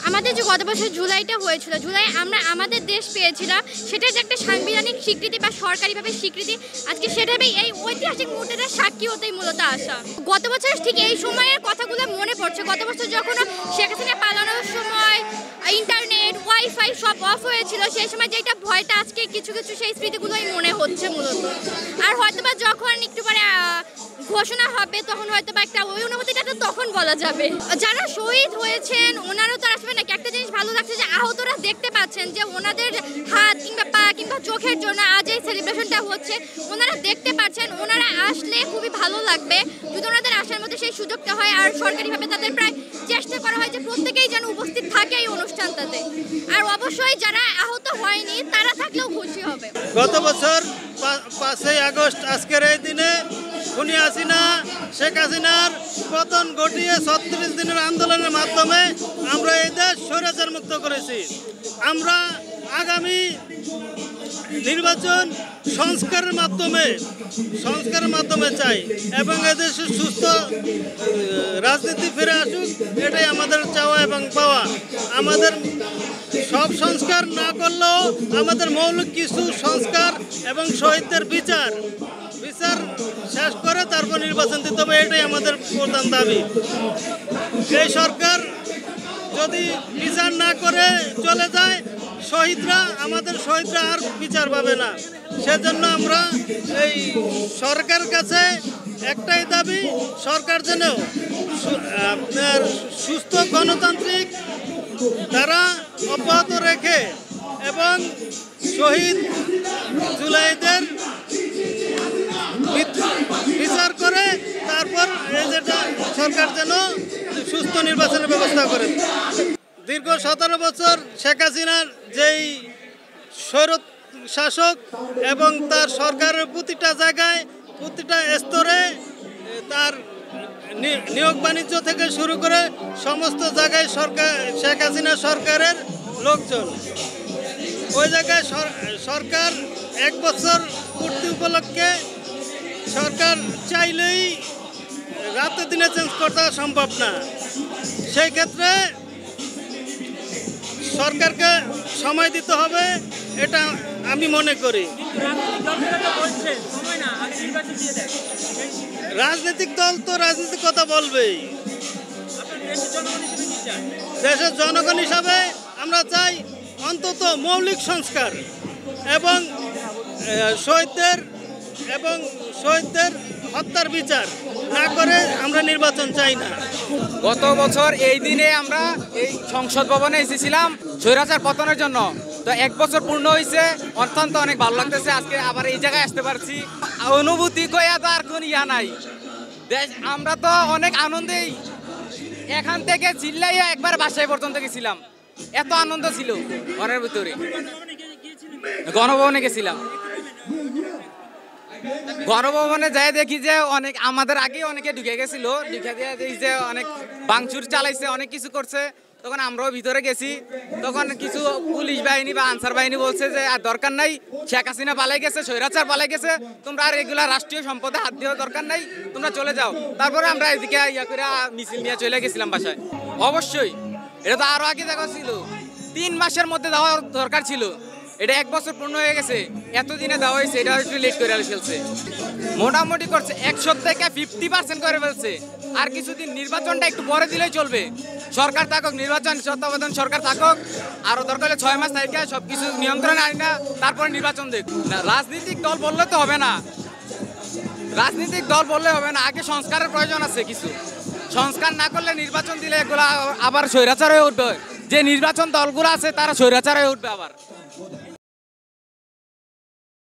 আমাদের যে গত বছর জুলাইটা হয়েছিল, জুলাই আমরা আমাদের দেশ পেয়েছিলাম, সেটার যে একটা সাংবিধানিক স্বীকৃতি বা সরকারিভাবে স্বীকৃতি, আজকে সেটাই এই ঐতিহাসিক মুহূর্তের সাক্ষী হতেই মূলত আসা। গত বছর ঠিক এই সময়ের কথাগুলো মনে পড়ছে। গত বছর যখন শেখ হাসিনা পালানোর সময় ইন্টারনেট ওয়াইফাই সব অফ হয়েছিল, সেই সময় যেটা ভয়টা আজকে কিছু কিছু সেই স্মৃতিগুলোই মনে হচ্ছে মূলত। আর হয়তোবা যখন একটু পরে ঘোষণা হবে তখন হয়তোবা একটা ওই অনুভূতিটা তো তখন বলা যাবে। যারা শহীদ হয়েছেন ওনারও তো আসবে নাকি, একটা জিনিস ভালো লাগছে যে আহতরা দেখতে পাচ্ছেন যে ওনাদের হাত কিংবা পা কিংবা চোখের জন্য আজ এই সেলিব্রেশনটা হচ্ছে, ওনারা দেখতে পাচ্ছেন। ওনারা আসলে খুবই ভালো লাগবে যদি ওনাদের আসার মধ্যে সেই সুযোগটা হয়। আর সরকারিভাবে তাদের প্রায় চেষ্টা করা হয় যে প্রত্যেকেই যেন উপস্থিত থাকে এই অনুষ্ঠানটাতে। আর অবশ্যই যারা আহত হয়নি তারা থাকলেও খুশি হবে। গত বছর 5ই আগস্ট আজকের এই দিনে খুনি হাসিনা শেখ হাসিনার পতন ঘটিয়ে 36 দিনের আন্দোলনের মাধ্যমে আমরা এই দেশ স্বৈরাচার মুক্ত করেছি। আমরা আগামী নির্বাচন সংস্কারের মাধ্যমে চাই এবং এদেশে সুস্থ রাজনীতি ফিরে আসুক, এটাই আমাদের চাওয়া এবং পাওয়া। আমাদের সব সংস্কার না করলেও আমাদের মৌলিক কিছু সংস্কার এবং শহীদদের বিচার শেষ করে তারপর নির্বাচন দিতে হবে, এটাই আমাদের প্রধান দাবি। এই সরকার যদি বিচার না করে চলে যায়, আমাদের শহীদরা আর বিচার পাবে না। সেজন্য আমরা এই সরকারের কাছে একটাই দাবি, সরকার যেন আপনার সুস্থ গণতান্ত্রিক ধারা অব্যাহত রেখে এবং শহীদ জুলাইদের বিচার করে তারপর এই যেটা সরকার যেন সুস্থ নির্বাচনের ব্যবস্থা করে। দীর্ঘ 17 বছর শেখ হাসিনার যেই স্বৈরত শাসক এবং তার সরকারের প্রতিটা জায়গায় প্রতিটা স্তরে তার নিয়োগ বাণিজ্য থেকে শুরু করে সমস্ত জায়গায় শেখ হাসিনা সরকারের লোকজন। ওই জায়গায় সরকার 1 বছর পূর্তি উপলক্ষে সরকার চাইলেই রাতে দিনে চেঞ্জ করা সম্ভব না। সেই ক্ষেত্রে সরকারকে সময় দিতে হবে, এটা আমি মনে করি। রাজনৈতিক দল তো রাজনৈতিক কথা বলবেই। দেশের জনগণ হিসাবে আমরা চাই অন্তত মৌলিক সংস্কার এবং শহীদদের হত্যার বিচার না করে আমরা নির্বাচন চাই না। গত বছর এই দিনে আমরা এই সংসদ ভবনে এসেছিলাম স্বৈরাচার পতনের জন্য। তো 1 বছর পূর্ণ হয়েছে, অত্যন্ত অনেক ভালো লাগতেছে আজকে আবার এই জায়গায় আসতে পারছি। অনুভূতি কয়া তো আর কোন ইয়া নাই। আমরা তো অনেক আনন্দেই এখান থেকে চিল্লাইয়া একবার বাসায় পর্যন্ত গেছিলাম, এত আনন্দ ছিল ঘরের ভিতরে। গণভবনে গেছিলাম, গণভবনে যাই দেখি যে অনেক আমাদের আগে অনেকে ঢুকে গেছিল, ঢুকে দিয়ে দেখি যে অনেক ভাঙচুর চালাইছে, অনেক কিছু করছে। তখন আমরাও ভিতরে গেছি, তখন কিছু পুলিশ বাহিনী বা আনসার বাহিনী বলছে যে আর দরকার নাই, শেখ হাসিনা পালাই গেছে, স্বৈরাচার পালাই গেছে, তোমরা আর এগুলা রাষ্ট্রীয় সম্পদে হাত দেওয়ার দরকার নাই, তোমরা চলে যাও। তারপরে আমরা এদিকে ইয়া করে মিছিল নিয়ে চলে গেছিলাম বাসায়। অবশ্যই এটা তো আরো আগে দেখা ছিল, 3 মাসের মধ্যে দেওয়ার দরকার ছিল। এটা 1 বছর পূর্ণ হয়ে গেছে, এতদিনে দেওয়া হয়েছে, এটা একটু লেট করে ফেলছে। মোটামুটি করছে 100 থেকে 50% করে ফেলছে। আর কিছুদিন নির্বাচনটা একটু পরে দিলেই চলবে। সরকার থাকুক, নির্বাচন তত্ত্বাবধান সরকার থাকুক, আরো দরকার হলে 6 মাস থেকে সবকিছু নিয়ন্ত্রণে আনি না, তারপরে নির্বাচন দেখ। রাজনৈতিক দল বললে তো হবে না, রাজনৈতিক দল বললে হবে না, আগে সংস্কারের প্রয়োজন আছে। কিছু সংস্কার না করলে নির্বাচন দিলে এগুলা আবার স্বৈরাচার হয়ে উঠবে। যে নির্বাচন দলগুলো আছে তারা স্বৈরাচার হয়ে উঠবে আবার।